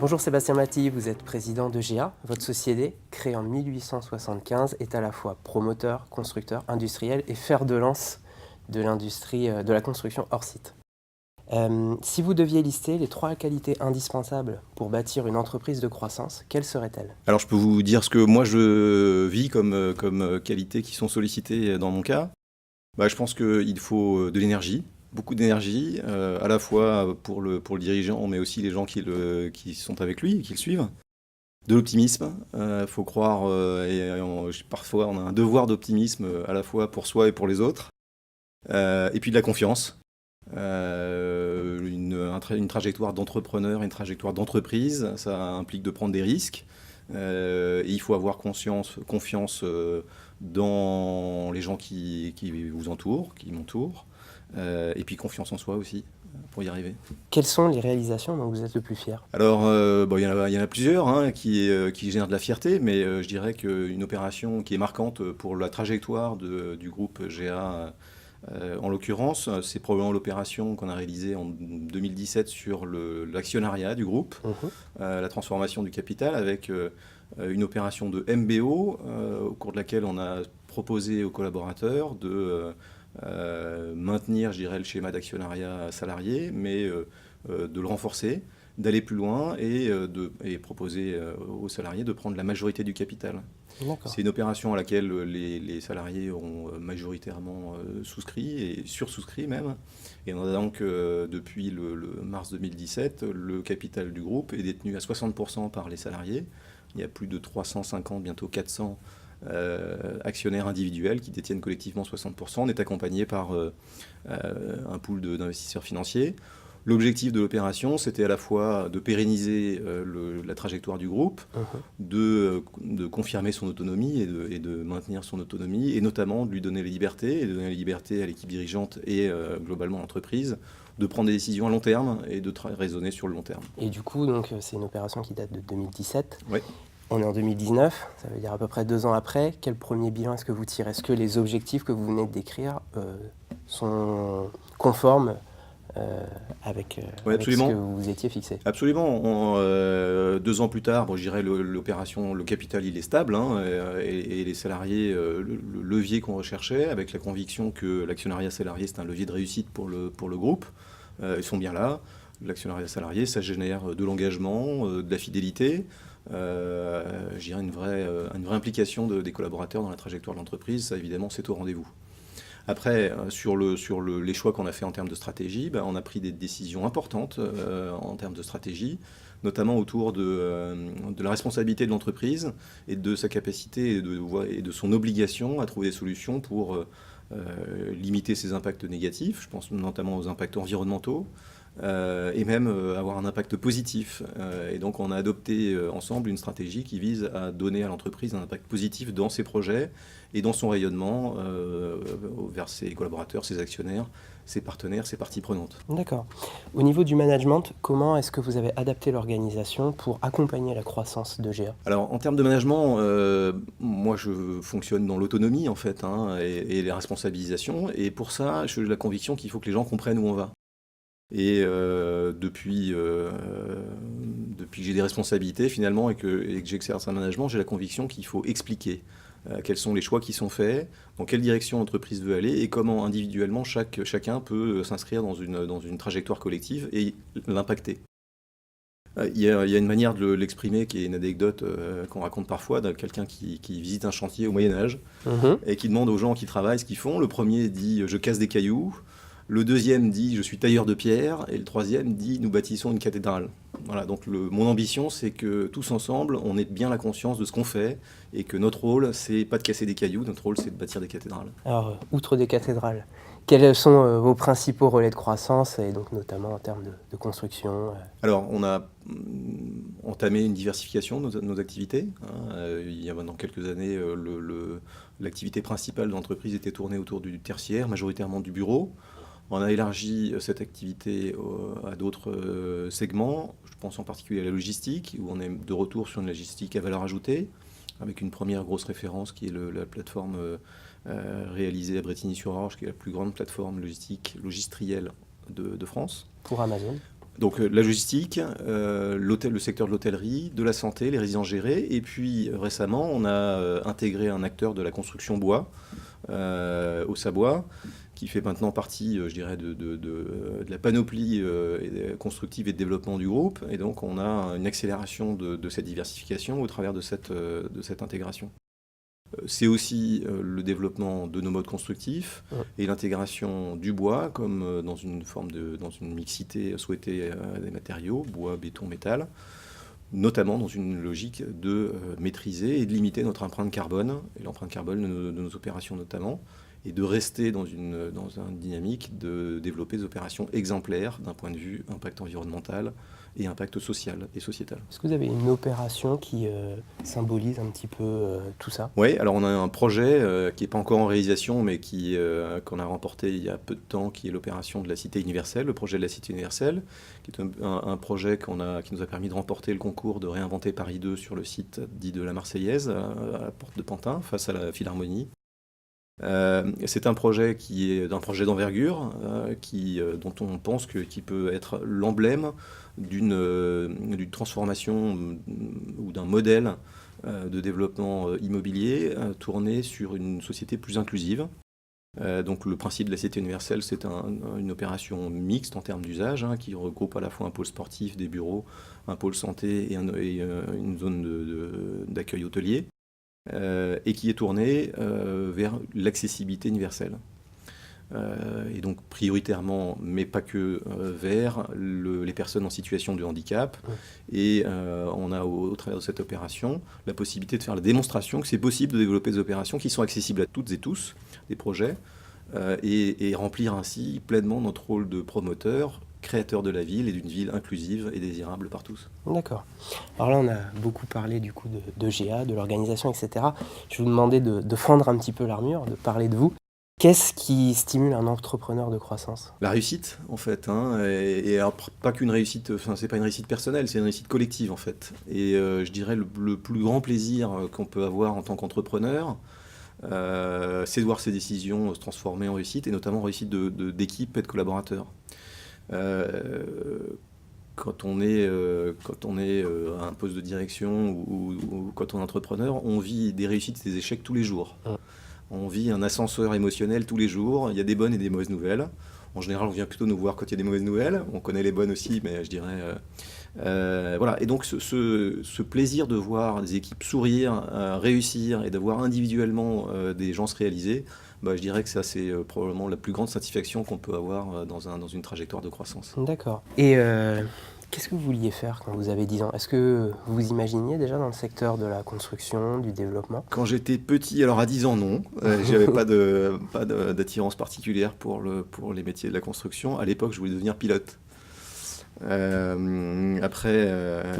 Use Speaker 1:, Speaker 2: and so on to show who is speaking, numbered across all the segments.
Speaker 1: Bonjour Sébastien Maty, vous êtes président de GA. Votre société, créée en 1875, est à la fois promoteur, constructeur, industriel et fer de lance de l'industrie de la construction hors site. Si vous deviez lister les 3 qualités indispensables pour bâtir une entreprise de croissance, quelles seraient-elles?
Speaker 2: Alors je peux vous dire ce que moi je vis comme qualités qui sont sollicitées dans mon cas. Je pense qu'il faut de l'énergie, beaucoup d'énergie, à la fois pour le dirigeant, mais aussi les gens qui sont avec lui et qui le suivent. De l'optimisme, faut croire, parfois on a un devoir d'optimisme à la fois pour soi et pour les autres. Et puis de la confiance. Une trajectoire d'entrepreneur, une trajectoire d'entreprise, ça implique de prendre des risques. Et il faut avoir confiance dans les gens qui vous entourent, qui m'entourent, et puis confiance en soi aussi, pour y arriver.
Speaker 1: Quelles sont les réalisations dont vous êtes le plus fier?
Speaker 2: Alors, il y en a plusieurs qui génèrent de la fierté, mais je dirais qu'une opération qui est marquante pour la trajectoire du groupe GA, en l'occurrence, c'est probablement l'opération qu'on a réalisée en 2017 sur l'actionnariat du groupe, la transformation du capital avec une opération de MBO au cours de laquelle on a proposé aux collaborateurs de maintenir, je dirais, le schéma d'actionnariat salarié, mais de le renforcer, d'aller plus loin et proposer aux salariés de prendre la majorité du capital. C'est une opération à laquelle les salariés ont majoritairement souscrit et sursouscrit même. Et on a donc, depuis le mars 2017, le capital du groupe est détenu à 60% par les salariés. Il y a plus de 350, bientôt 400 actionnaires individuels qui détiennent collectivement 60%. On est accompagné par un pool d'investisseurs financiers. L'objectif de l'opération, c'était à la fois de pérenniser la trajectoire du groupe, de confirmer son autonomie et de maintenir son autonomie, et notamment de lui donner les libertés, et de donner les libertés à l'équipe dirigeante et globalement à l'entreprise, de prendre des décisions à long terme et de raisonner sur le long terme.
Speaker 1: Et du coup, donc, c'est une opération qui date de 2017.
Speaker 2: Oui.
Speaker 1: On est en 2019, ça veut dire à peu près 2 ans après. Quel premier bilan est-ce que vous tirez? Est-ce que les objectifs que vous venez de décrire sont conformes avec ce que vous étiez fixé?
Speaker 2: Absolument. 2 ans plus tard, je dirais l'opération, le capital, il est stable, et les salariés, le levier qu'on recherchait, avec la conviction que l'actionnariat salarié, c'est un levier de réussite pour le groupe, ils sont bien là. L'actionnariat salarié, ça génère de l'engagement, de la fidélité, je dirais une vraie implication des collaborateurs dans la trajectoire de l'entreprise. Ça, évidemment, c'est au rendez-vous. Après, sur les choix qu'on a fait en termes de stratégie, on a pris des décisions importantes en termes de stratégie, notamment autour de la responsabilité de l'entreprise et de sa capacité et de son obligation à trouver des solutions pour limiter ses impacts négatifs. Je pense notamment aux impacts environnementaux. Et même avoir un impact positif. Et donc on a adopté ensemble une stratégie qui vise à donner à l'entreprise un impact positif dans ses projets et dans son rayonnement vers ses collaborateurs, ses actionnaires, ses partenaires, ses parties prenantes.
Speaker 1: D'accord. Au niveau du management, comment est-ce que vous avez adapté l'organisation pour accompagner la croissance de GA?
Speaker 2: Alors en termes de management, moi je fonctionne dans l'autonomie en fait, et les responsabilisations. Et pour ça, j'ai la conviction qu'il faut que les gens comprennent où on va. Et depuis que j'ai des responsabilités finalement et que j'exerce un management, j'ai la conviction qu'il faut expliquer quels sont les choix qui sont faits, dans quelle direction l'entreprise veut aller et comment individuellement chacun peut s'inscrire dans une trajectoire collective et l'impacter. Il y a une manière de l'exprimer qui est une anecdote qu'on raconte parfois de quelqu'un qui visite un chantier au Moyen-Âge et qui demande aux gens qui travaillent ce qu'ils font. Le premier dit « je casse des cailloux ». Le deuxième dit « je suis tailleur de pierre » et le troisième dit « nous bâtissons une cathédrale ». Voilà, donc mon ambition, c'est que tous ensemble, on ait bien la conscience de ce qu'on fait et que notre rôle, c'est pas de casser des cailloux, notre rôle, c'est de bâtir des cathédrales.
Speaker 1: Alors, outre des cathédrales, quels sont vos principaux relais de croissance, et donc notamment en termes de construction?
Speaker 2: Alors, on a entamé une diversification de nos activités. Il y a maintenant quelques années, l'activité principale de l'entreprise était tournée autour du tertiaire, majoritairement du bureau. On a élargi cette activité à d'autres segments. Je pense en particulier à la logistique, où on est de retour sur une logistique à valeur ajoutée, avec une première grosse référence qui est la plateforme réalisée à Brétigny-sur-Orge, qui est la plus grande plateforme logistique logistrielle de France.
Speaker 1: Pour Amazon?
Speaker 2: Donc la logistique, le secteur de l'hôtellerie, de la santé, les résidences gérées. Et puis récemment, on a intégré un acteur de la construction bois, au Savoie, qui fait maintenant partie, je dirais, de la panoplie constructive et de développement du groupe. Et donc on a une accélération de cette diversification au travers de cette intégration. C'est aussi le développement de nos modes constructifs et l'intégration du bois comme dans une mixité souhaitée des matériaux, bois, béton, métal, notamment dans une logique de maîtriser et de limiter notre empreinte carbone, et l'empreinte carbone de nos opérations notamment, et de rester dans une dynamique de développer des opérations exemplaires d'un point de vue impact environnemental et impact social et sociétal.
Speaker 1: Est-ce que vous avez une opération qui symbolise un petit peu tout ça?
Speaker 2: Oui, alors on a un projet qui n'est pas encore en réalisation, mais qu'on a remporté il y a peu de temps, qui est l'opération de la Cité universelle, le projet de la Cité universelle, qui est un projet qui nous a permis de remporter le concours de réinventer Paris 2 sur le site dit de la Marseillaise, à la porte de Pantin, face à la Philharmonie. C'est un projet qui est un projet d'envergure, dont on pense qu'il peut être l'emblème d'une transformation ou d'un modèle de développement immobilier tourné sur une société plus inclusive. Donc le principe de la Cité universelle, c'est une opération mixte en termes d'usage, qui regroupe à la fois un pôle sportif, des bureaux, un pôle santé et une zone d'accueil hôtelier. Et qui est tourné vers l'accessibilité universelle. Et donc prioritairement, mais pas que, vers les personnes en situation de handicap. Et on a au travers de cette opération la possibilité de faire la démonstration que c'est possible de développer des opérations qui sont accessibles à toutes et tous, des projets, et remplir ainsi pleinement notre rôle de promoteur, créateur de la ville et d'une ville inclusive et désirable par tous.
Speaker 1: D'accord. Alors là, on a beaucoup parlé du coup de GA, de l'organisation, etc. Je vais vous demander de fendre un petit peu l'armure, de parler de vous. Qu'est-ce qui stimule un entrepreneur de croissance?
Speaker 2: La réussite, en fait, et alors, pas qu'une réussite, enfin, c'est pas une réussite personnelle, c'est une réussite collective, en fait. Et je dirais le plus grand plaisir qu'on peut avoir en tant qu'entrepreneur, c'est de voir ces décisions se transformer en réussite, et notamment en réussite d'équipe et de collaborateurs. Quand on est à un poste de direction ou quand on est entrepreneur, on vit des réussites et des échecs tous les jours. On vit un ascenseur émotionnel tous les jours. Il y a des bonnes et des mauvaises nouvelles. En général, on vient plutôt nous voir quand il y a des mauvaises nouvelles. On connaît les bonnes aussi, mais je dirais... voilà. Et donc ce plaisir de voir des équipes sourire, réussir, et de voir individuellement des gens se réaliser, je dirais que ça, c'est probablement la plus grande satisfaction qu'on peut avoir dans une trajectoire de croissance.
Speaker 1: D'accord. Et qu'est-ce que vous vouliez faire quand vous avez 10 ans? Est-ce que vous vous imaginiez déjà dans le secteur de la construction, du développement?
Speaker 2: Quand j'étais petit, alors à 10 ans, non. J'avais pas d'attirance particulière pour les métiers de la construction. À l'époque, je voulais devenir pilote. Après,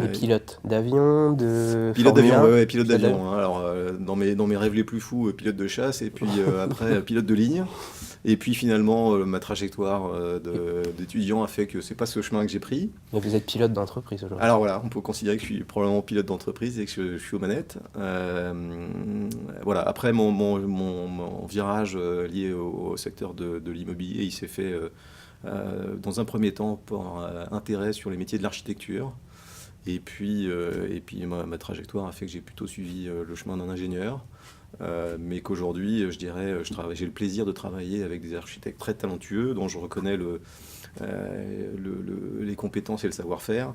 Speaker 1: Les pilotes d'avion, de
Speaker 2: pilote
Speaker 1: Formule
Speaker 2: d'avion,
Speaker 1: 1?
Speaker 2: ouais, pilote d'avion. Alors, dans mes rêves les plus fous, pilote de chasse, et puis après, pilote de ligne. Et puis finalement, ma trajectoire d'étudiant a fait que c'est pas ce chemin que j'ai pris.
Speaker 1: Mais vous êtes pilote d'entreprise aujourd'hui.
Speaker 2: Alors voilà, on peut considérer que je suis probablement pilote d'entreprise et que je suis aux manettes. Voilà. Après, mon virage lié au secteur de l'immobilier, il s'est fait dans un premier temps par intérêt sur les métiers de l'architecture. Et puis ma trajectoire a fait que j'ai plutôt suivi le chemin d'un ingénieur. Mais qu'aujourd'hui, je dirais, j'ai le plaisir de travailler avec des architectes très talentueux dont je reconnais les compétences et le savoir-faire.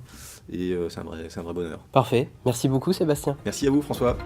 Speaker 2: Et c'est un vrai bonheur.
Speaker 1: Parfait. Merci beaucoup, Sébastien.
Speaker 2: Merci à vous, François.